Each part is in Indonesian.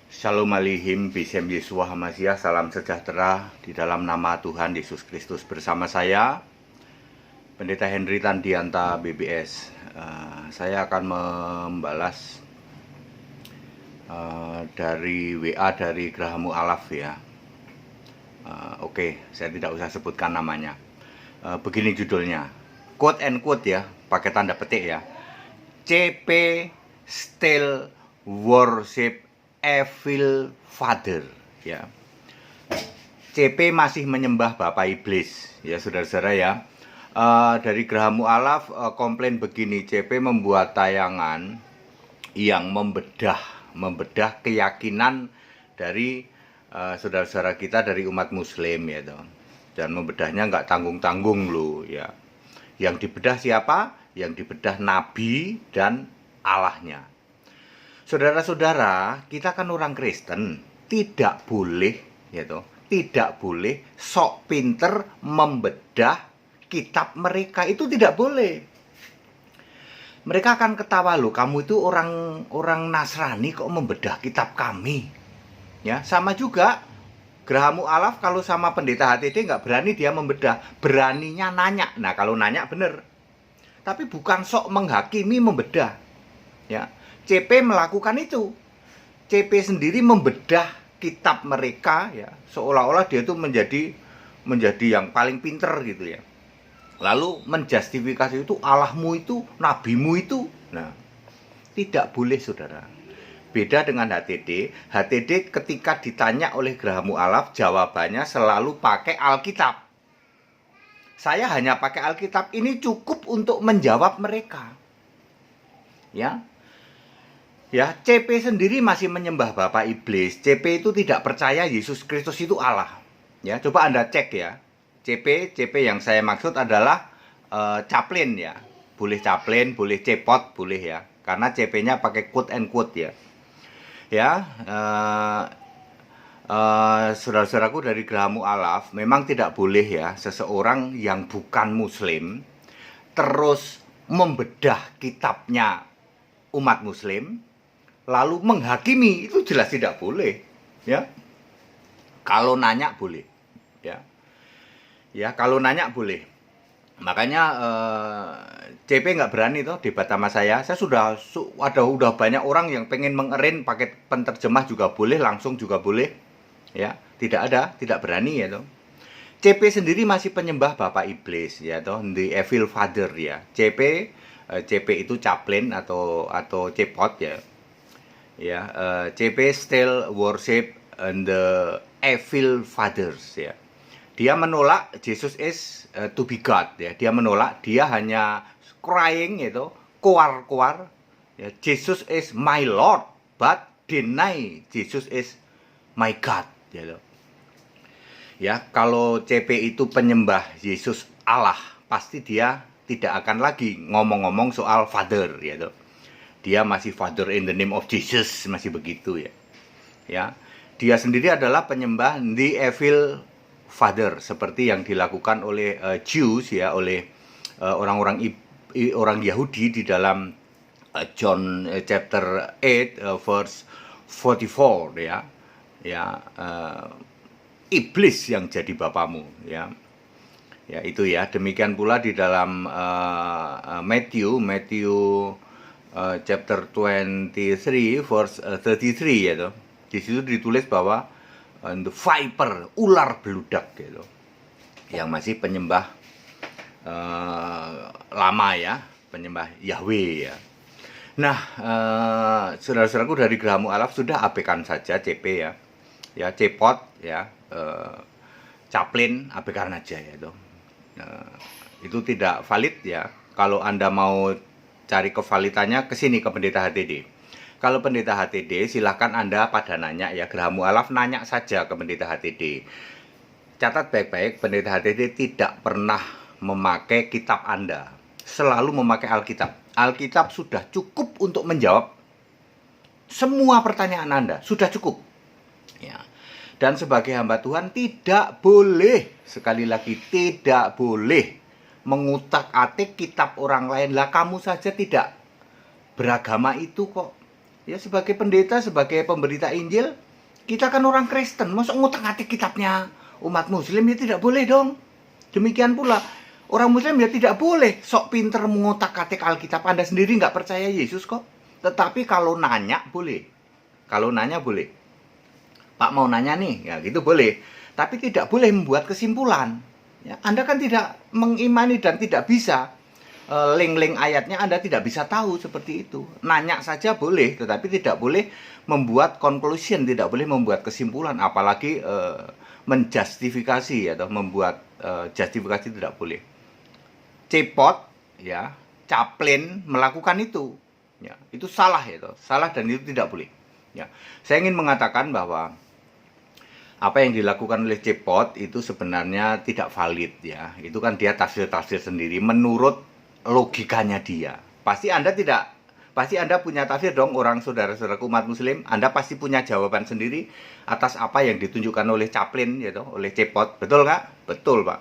Shalom Alihim, Bisem Yesua Hamasiah, salam sejahtera di dalam nama Tuhan Yesus Kristus. Bersama saya, Pendeta Henry Tandianta BBS. Saya akan membalas dari WA dari Grahamu Alaf ya. Oke, saya tidak usah sebutkan namanya. Begini judulnya, quote and quote ya, pakai tanda petik ya. CP still worship Evil Father ya. CP masih menyembah Bapak Iblis ya, saudara-saudara ya. Dari Grahamu Alaf komplain begini, CP membuat tayangan yang membedah keyakinan dari saudara-saudara kita dari umat Muslim ya toh. Dan membedahnya nggak tanggung-tanggung loh ya. Yang dibedah siapa? Yang dibedah Nabi dan Allahnya. Saudara-saudara, kita kan orang Kristen, tidak boleh ya toh, tidak boleh sok pinter membedah kitab mereka, itu tidak boleh. Mereka akan ketawa loh, kamu itu orang Nasrani kok membedah kitab kami. Ya, sama juga Grahamu Alaf kalau sama pendeta HTD nggak berani dia membedah, beraninya nanya. Nah, kalau nanya bener. Tapi bukan sok menghakimi membedah. Ya, CP melakukan itu. CP sendiri membedah kitab mereka ya, seolah-olah dia itu menjadi yang paling pinter gitu ya. Lalu menjustifikasi itu Allahmu itu, nabimu itu. Nah, tidak boleh saudara. Beda dengan HTD. HTD ketika ditanya oleh Grahamu Alaf, jawabannya selalu pakai Alkitab. Saya hanya pakai Alkitab, ini cukup untuk menjawab mereka. Ya. Ya, CP sendiri masih menyembah Bapak Iblis. CP itu tidak percaya Yesus Kristus itu Allah. Ya, coba Anda cek ya. CP yang saya maksud adalah caplin ya. Boleh caplin, boleh cepot, boleh ya. Karena CP-nya pakai quote and quote ya. Ya, saudara-saudaraku dari Grahamu Alaf, memang tidak boleh ya seseorang yang bukan Muslim terus membedah kitabnya umat Muslim lalu menghakimi, itu jelas tidak boleh ya. Kalau nanya boleh ya. Ya, kalau nanya boleh. Makanya CP nggak berani tuh debat sama saya. Saya udah banyak orang yang pengen mengerin pakai penterjemah juga boleh, langsung juga boleh. Ya, tidak berani ya toh. CP sendiri masih penyembah Bapak Iblis ya toh, the Evil Father ya. CP itu caplin atau cepot ya. Ya, CP still worship the Evil Fathers ya. Dia menolak Jesus is to be God ya. Dia menolak, dia hanya crying itu, kuar-kuar ya, Jesus is my Lord, but deny Jesus is my God gitu. Ya, kalau CP itu penyembah Yesus Allah, pasti dia tidak akan lagi ngomong-ngomong soal Father gitu. Dia masih Father in the name of Jesus, masih begitu ya. Ya. Dia sendiri adalah penyembah the Evil Father seperti yang dilakukan oleh Jews ya, oleh orang Yahudi di dalam John chapter 8 verse 44 ya. Ya, iblis yang jadi bapamu ya. Ya, itu ya. Demikian pula di dalam Matthew chapter 23 verse 33 ya toh. Di situ ditulis bahwa the viper, ular beludak gitu, yang masih penyembah lama ya, penyembah Yahweh ya. Nah, saudara-saudaraku dari Grahamu Alaf sudah abaikan saja CP ya, ya cepot ya, caplin abaikan aja ya itu. Itu tidak valid ya. Kalau Anda mau cari kevalitannya kesini ke Pendeta HTD. Kalau Pendeta HTD, silahkan Anda pada nanya ya, Grahamu Alaf nanya saja ke Pendeta HTD. Catat baik-baik, Pendeta HTD tidak pernah memakai kitab Anda. Selalu memakai Alkitab. Alkitab sudah cukup untuk menjawab semua pertanyaan Anda. Sudah cukup. Ya. Dan sebagai hamba Tuhan tidak boleh, sekali lagi tidak boleh mengutak-atik kitab orang lain. Lah kamu saja tidak beragama itu kok. Ya, sebagai pendeta, sebagai pemberita Injil, kita kan orang Kristen, masa ngutak-ngatik kitabnya umat Muslim? Ya tidak boleh dong. Demikian pula orang Muslim ya tidak boleh sok pinter mengotak-atik Alkitab. Anda sendiri nggak percaya Yesus kok. Tetapi kalau nanya boleh. Kalau nanya boleh. Pak mau nanya nih, ya gitu boleh. Tapi tidak boleh membuat kesimpulan. Ya, Anda kan tidak mengimani dan tidak bisa link-link ayatnya, Anda tidak bisa tahu seperti itu. Nanya saja boleh, tetapi tidak boleh membuat conclusion, tidak boleh membuat kesimpulan, apalagi menjustifikasi atau membuat justifikasi tidak boleh. Cepot, ya, Chaplin melakukan itu, ya, itu salah salah dan itu tidak boleh. Ya, saya ingin mengatakan bahwa apa yang dilakukan oleh Cepot itu sebenarnya tidak valid, ya. Itu kan dia tafsir-tafsir sendiri menurut logikanya dia. Pasti Anda punya tafsir dong, orang saudara-saudaraku umat Muslim. Anda pasti punya jawaban sendiri atas apa yang ditunjukkan oleh Chaplin, oleh Cepot. Betul nggak? Betul, Pak.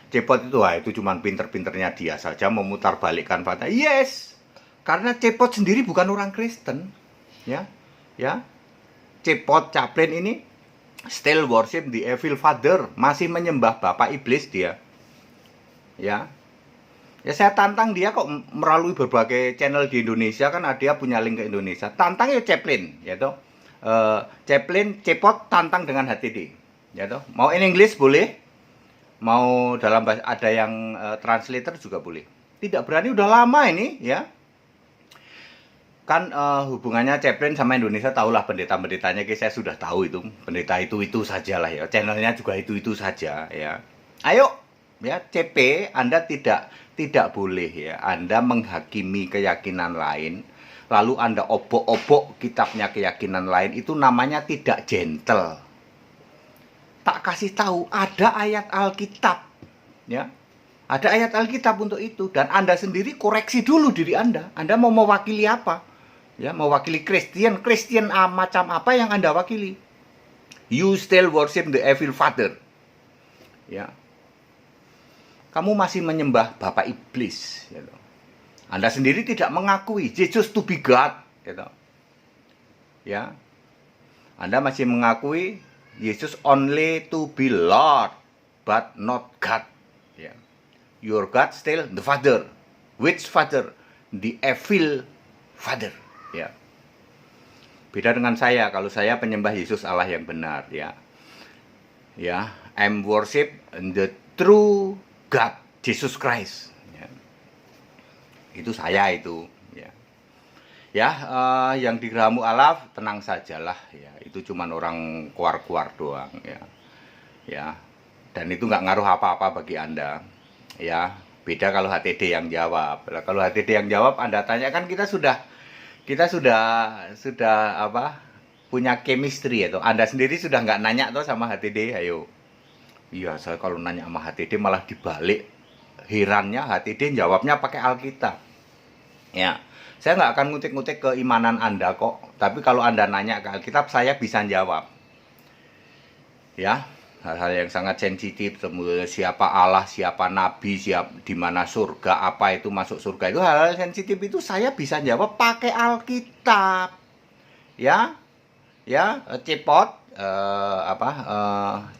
Cepot itu cuma pinter-pinternya dia saja memutarbalikkan fakta. Yes, karena Cepot sendiri bukan orang Kristen, ya. Cepot, Chaplin ini still worship the evil father, masih menyembah bapak iblis dia, ya. Ya, saya tantang dia kok melalui berbagai channel di Indonesia, kan dia punya link ke Indonesia. Tantang ya Chaplin, ya toh. Chaplin, Cepot tantang dengan HTD, ya toh. Mau in English boleh, mau dalam bahasa, ada yang translator juga boleh. Tidak berani udah lama ini, ya. Kan hubungannya Chaplin sama Indonesia, tahulah pendeta-pendetanya, saya sudah tahu itu. Pendeta itu sajalah ya. Channelnya juga itu saja, ya. Ayo, ya, CP, Anda tidak boleh ya Anda menghakimi keyakinan lain, lalu Anda obok-obok kitabnya keyakinan lain. Itu namanya tidak gentle. Tak kasih tahu ada ayat Alkitab, ya, ada ayat Alkitab untuk itu, dan Anda sendiri koreksi dulu diri Anda. Anda mau mewakili apa? Ya, mewakili Kristen macam apa yang Anda wakili? You still worship the evil father, ya. Kamu masih menyembah bapak iblis, gitu. Anda sendiri tidak mengakui Jesus to be God, gitu. Ya, Anda masih mengakui Yesus only to be Lord, but not God. Ya. Your God still the Father. Which Father? The evil Father. Ya. Beda dengan saya. Kalau saya penyembah Yesus Allah yang benar, ya. Ya, I'm worship the true God, Jesus Christ, ya. Itu saya itu, ya. Yang di Gerahamu Alaf tenang sajalah, ya. Itu cuma orang kuar-kuar doang, ya. Dan itu nggak ngaruh apa-apa bagi Anda, ya. Beda kalau HTD yang jawab. Kalau HTD yang jawab, Anda tanyakan, kita sudah punya chemistry, ya. Anda sendiri sudah nggak nanya tuh sama HTD, ayo. Iya, saya kalau nanya sama HTD malah dibalik. Herannya HTD jawabnya pakai Alkitab. Ya, saya nggak akan ngutik-ngutik keimanan Anda kok. Tapi kalau Anda nanya ke Alkitab, saya bisa jawab. Ya, hal-hal yang sangat sensitif, siapa Allah, siapa Nabi, di mana surga, apa itu masuk surga, itu hal-hal sensitif itu saya bisa jawab pakai Alkitab. Ya, Cepot,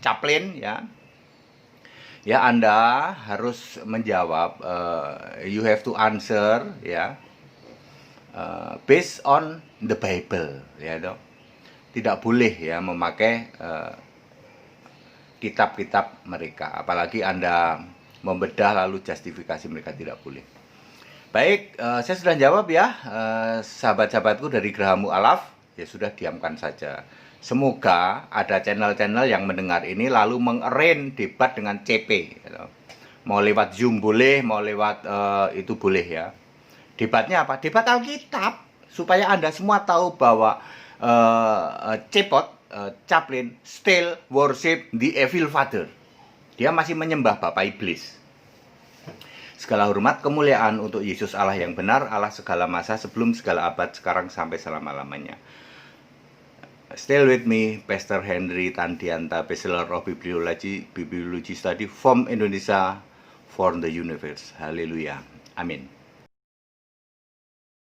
Chaplin, ya. Ya, Anda harus menjawab, you have to answer, ya, based on the Bible, ya dong. Tidak boleh ya memakai kitab-kitab mereka, apalagi Anda membedah lalu justifikasi mereka, tidak boleh. Baik, saya sudah jawab ya, sahabat-sahabatku dari Gerahamu Alaf, ya sudah, diamkan saja. Semoga ada channel-channel yang mendengar ini lalu mengarrange debat dengan CP. Mau lewat Zoom boleh, mau lewat itu boleh ya. Debatnya apa? Debat Alkitab. Supaya Anda semua tahu bahwa Cepot, Chaplin, still worship the evil father. Dia masih menyembah bapak iblis. Segala hormat, kemuliaan untuk Yesus Allah yang benar, Allah segala masa, sebelum segala abad, sekarang sampai selama-lamanya. Still with me, Pastor Henry Tandianta, Bachelor of Bibliology Study from Indonesia for the Universe. Haleluya. Amin.